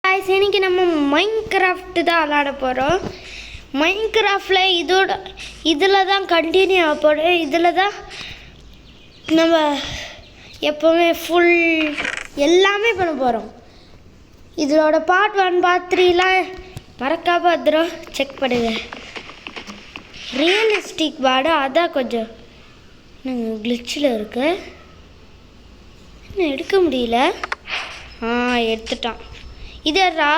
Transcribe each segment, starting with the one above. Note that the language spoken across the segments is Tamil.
गाइस இன்னைக்கு நம்ம மைன்கிராஃப்ட் தான் விளையாட போறோம். மைன்கிராஃப்ட்ல இதுல தான் கண்டினியூ ஆக போறோம். இதுல தான் நம்ம எப்பவுமே ஃபுல் எல்லாமே பண்ண போறோம். இதோட பார்ட் 1 பார்ட் 3லாம் மறக்காம அதெல்லாம் செக் பண்ணுங்க. ரியலிஸ்டிக் வாட அதான் கொஞ்சம் கிளிச்சில் இருக்கு. என்ன எடுக்க முடியல. எடுத்துட்டான். இதரா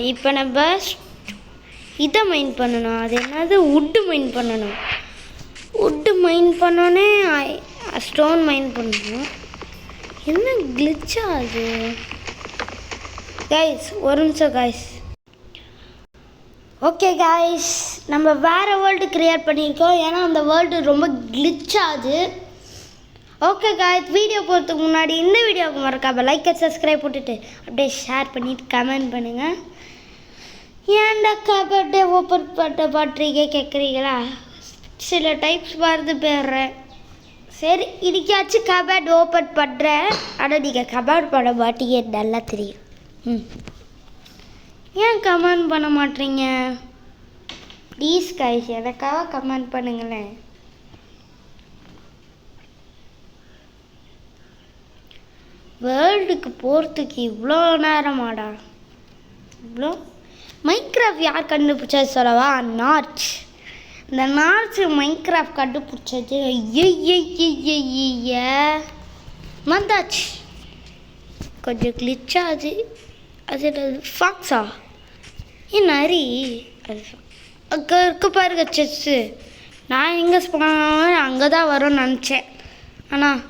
இப்போ நம்ம இதை மைன் பண்ணணும். அது என்னது வுட்டு மைன் பண்ணணும். வுட்டு மைன் பண்ணோன்னே ஸ்டோன் மைன் பண்ணணும். என்ன கிளிச்சா அது கைஸ்? ஒரு நிமிஷம் கைஸ். ஓகே கைஸ், நம்ம வேறு வேர்ல்டு க்ரியேட் பண்ணியிருக்கோம். ஏன்னா அந்த வேர்ல்டு ரொம்ப கிளிச் ஆகுது. ஓகே காய்ஸ், வீடியோ போகிறதுக்கு முன்னாடி இந்த வீடியோவுக்கு மறக்காம லைக் அண்ட் சப்ஸ்கிரைப் போட்டுட்டு அப்படியே ஷேர் பண்ணிவிட்டு கமெண்ட் பண்ணுங்கள். ஏன்டா கபட்டே ஓப்பன் பண்ண பாட்டுறீங்க கேட்குறீங்களா? சில டைப்ஸ் வருது போயிடுறேன். சரி, இன்றைக்காச்சும் கபட் ஓப்பன் பண்ணுறேன். ஆனால் நீங்கள் கமெண்ட் பண்ண மாட்டீங்க, நல்லா தெரியும். ஏன் கமெண்ட் பண்ண மாட்டீங்க? ப்ளீஸ் காய்ஸ், எனக்காக கமெண்ட் பண்ணுங்களேன். வேர்ல்டுக்கு போகிறதுக்கு இவ்வளோ நேரமாடா? இவ்வளோ மைன்கிராஃப்ட் யார் கண்டுபிடிச்சது சொல்லவா? நார்ச். இந்த நார்ச் மைன்கிராஃப்ட் கண்டுபிடிச்சது. வந்தாச்சு. கொஞ்சம் கிளிச்சாச்சு. அது ஃபாக்ஸா? நரி. அது அங்கே இருக்க பாருங்க செஸ்ஸு. நான் எங்கே போனேன் அங்கே தான் வரும்னு நினச்சேன். ஆனால்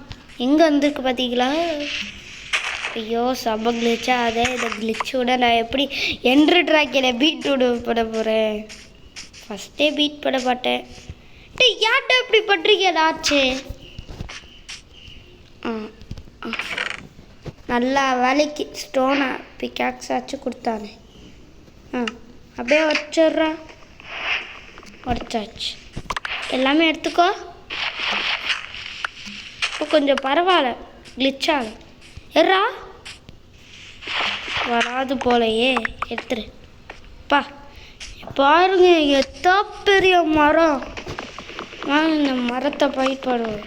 எங்கே வந்திருக்கு பார்த்தீங்களா? ஐயோ செம்ம கிளிச்சா. அதே இந்த கிளிச்சோட நான் எப்படி என்ட்ரு ட்ராக்கில் பீட் பண்ண போகிறேன். ஃபஸ்ட்டே பீட் பண்ண மாட்டேன். யார்கிட்ட எப்படி பண்ணுறீங்க? ஆச்சு நல்லா வேலைக்கு ஸ்டோனை பிக்காக்ஸ் ஆச்சு கொடுத்தானே. அப்படியே வச்சிட்றேன். வச்சாச்சு. எல்லாமே எடுத்துக்கோ. இப்போ கொஞ்சம் பரவாயில்ல, கிளிச்சாக எறா வராது போலையே. எடுத்துரு பா. பாருங்க எத்தா பெரிய மரம். இந்த மரத்தை பயன்படுவோம்.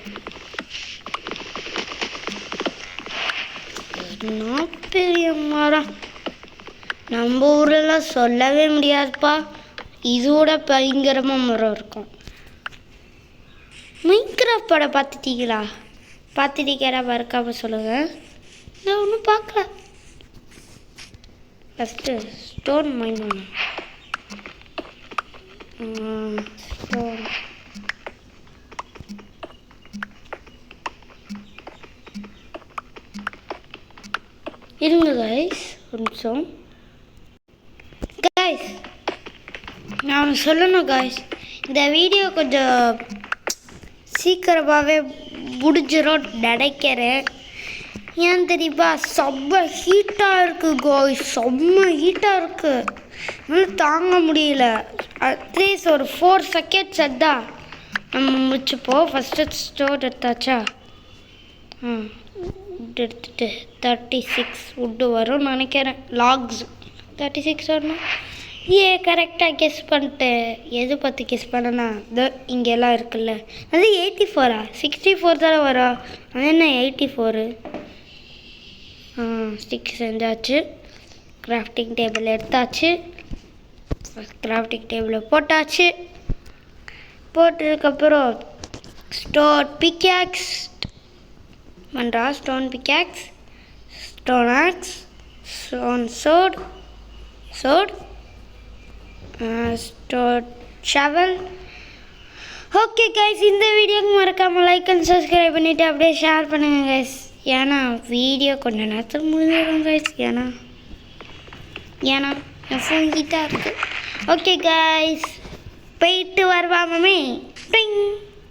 என்ன பெரிய மரம்! நம்ம ஊரெல்லாம் சொல்லவே முடியாதுப்பா. இதோட பயங்கரமாக மரம் இருக்கும். மைன்கிராஃப்ட் படம் பார்த்துட்டீங்களா? பார்த்துட்டீங்களா? மறக்காம சொல்லுங்கள். நான் ஒன்றும் பார்க்கல. ஃபஸ்ட்டு ஸ்டோன் மைன் பண்ணேன். ஸ்டோன் இருங்க கைஸ், ஒரு நிமிஷம் கைஸ். நான் சொல்லணும் கைஸ், இந்த வீடியோ கொஞ்சம் சீக்கிரமாகவே முடிஞ்சிடும் நினைக்கிறேன். ஏன் தெரியுமா? செம்ம ஹீட்டாக இருக்குது காய்ஸ். செம்ம ஹீட்டாக இருக்குது. அதனால் தாங்க முடியல. அட்லீஸ்ட் ஒரு 4 செகண்ட்ஸ் தான் நம்ம முடிச்சுப்போம். First store எடுத்தாச்சா? எடுத்துட்டு 36 வுட்டு வரும்னு நினைக்கிறேன். லாக்ஸ் 36 வரணும். கரெக்டாக கெஸ் பண்ணிட்டேன். எது பார்த்து கெஸ் பண்ணனா? இங்கெல்லாம் இருக்குல்ல, அது 84 64 தானே வரும். அது என்ன 84? ஸ்டிக் செஞ்சாச்சு. கிராஃப்டிங் டேபிள் எடுத்தாச்சு. கிராஃப்டிங் டேபிளை போட்டாச்சு. போட்டதுக்கப்புறம் ஸ்டோன் பிக்காக்ஸ் பண்ணுறா. Stone pickaxe, stone axe, stone sword, stone shovel. Okay guys, இந்த வீடியோக்கு மறக்காமல் லைக் அண்ட் சப்ஸ்கிரைப் பண்ணிவிட்டு அப்படியே ஷேர் பண்ணுங்கள் கைஸ். ஏன்னா வீடியோ கொஞ்சம் நேரத்தில் முடிஞ்சிடும் கைஸ். ஏன்னா என் ஃபோன் ஹீட்டாக இருக்குது. ஓகே கைஸ், போயிட்டு வருவாமே. டிங்.